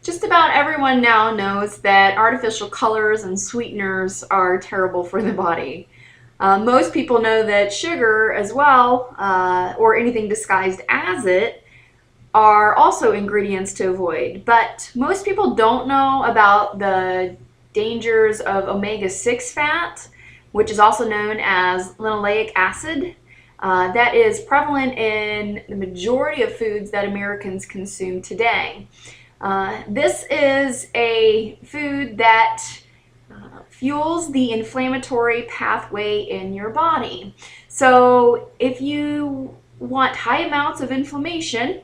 Just about everyone now knows that artificial colors and sweeteners are terrible for the body. Most people know that sugar as well, or anything disguised as it, are also ingredients to avoid. But most people don't know about the dangers of omega-6 fat, which is also known as linoleic acid. That is prevalent in the majority of foods that Americans consume today. This is a food that fuels the inflammatory pathway in your body. So if you want high amounts of inflammation,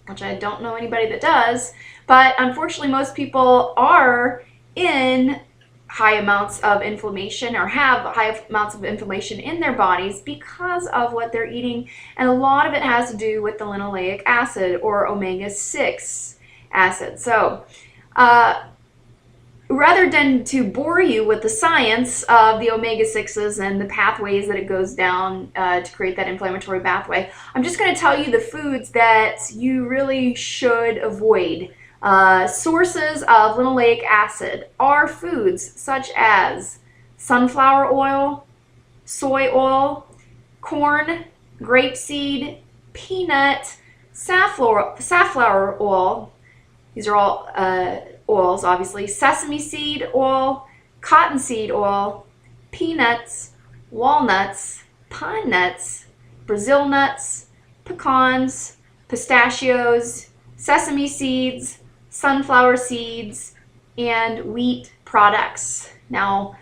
which I don't know anybody that does, but unfortunately most people are in high amounts of inflammation or have high amounts of inflammation in their bodies because of what they're eating, and a lot of it has to do with the linoleic acid or omega-6 acid. So rather than to bore you with the science of the omega-6s and the pathways that it goes down to create that inflammatory pathway, I'm just going to tell you the foods that you really should avoid. Sources of linoleic acid are foods such as sunflower oil, soy oil, corn, grapeseed, peanut, safflower oil. These are all oils, obviously. Sesame seed oil, cottonseed oil, peanuts, walnuts, pine nuts, Brazil nuts, pecans, pistachios, sesame seeds, sunflower seeds, and wheat products. Now,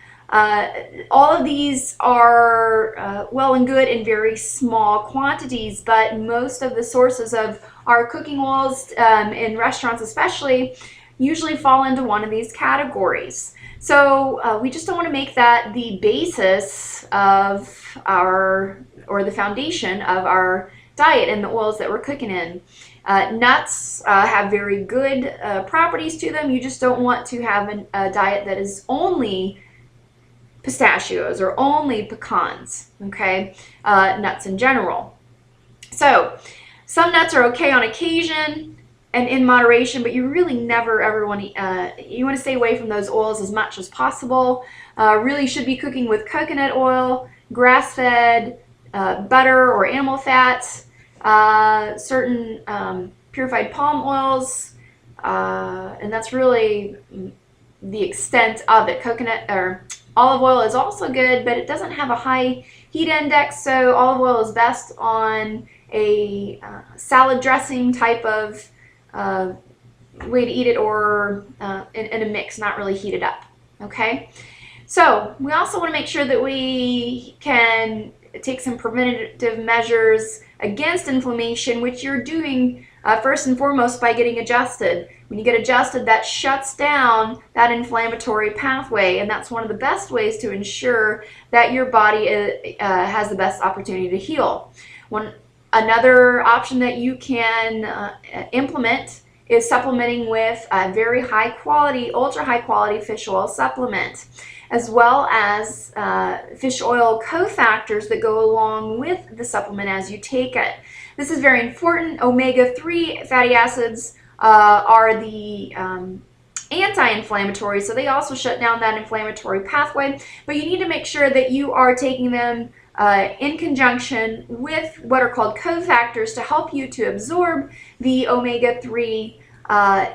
all of these are well and good in very small quantities, but most of the sources of our cooking oils in restaurants especially usually fall into one of these categories. So we just don't want to make that the basis of our, or the foundation of our diet and the oils that we're cooking in. Nuts have very good properties to them. You just don't want to have a diet that is only pistachios or only pecans, okay? Nuts in general. So some nuts are okay on occasion and in moderation, but you really never ever want to, you want to stay away from those oils as much as possible. Really should be cooking with coconut oil, grass-fed, butter or animal fats, certain purified palm oils, and that's really the extent of it. Coconut or olive oil is also good, but it doesn't have a high heat index, so olive oil is best on a salad dressing type of way to eat it, or in a mix, not really heated up. Okay, so we also want to make sure that we can take some preventative measures against inflammation, which you're doing first and foremost by getting adjusted. When you get adjusted, that shuts down that inflammatory pathway, and that's one of the best ways to ensure that your body has the best opportunity to heal. Another option that you can implement is supplementing with a very high quality, ultra high quality fish oil supplement, as well as fish oil cofactors that go along with the supplement as you take it. This is very important. Omega-3 fatty acids are the anti-inflammatory, so they also shut down that inflammatory pathway, but you need to make sure that you are taking them in conjunction with what are called cofactors to help you to absorb the omega-3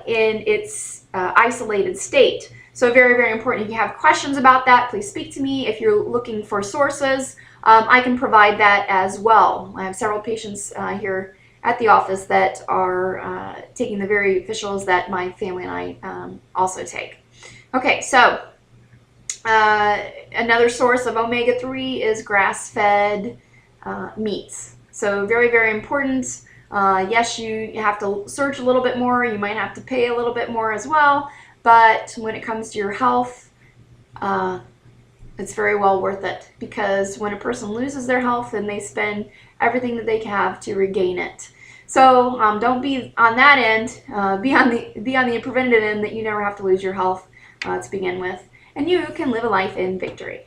in its isolated state. So very, very important. If you have questions about that, please speak to me. If you're looking for sources, I can provide that as well. I have several patients here at the office that are taking the very fish oils that my family and I also take. Okay, so another source of omega-3 is grass-fed meats. So very, very important. Yes, you have to search a little bit more. You might have to pay a little bit more as well. But when it comes to your health, it's very well worth it, because when a person loses their health, then they spend everything that they have to regain it. So don't be on that end. Be on the preventative end, that you never have to lose your health to begin with, and you can live a life in victory.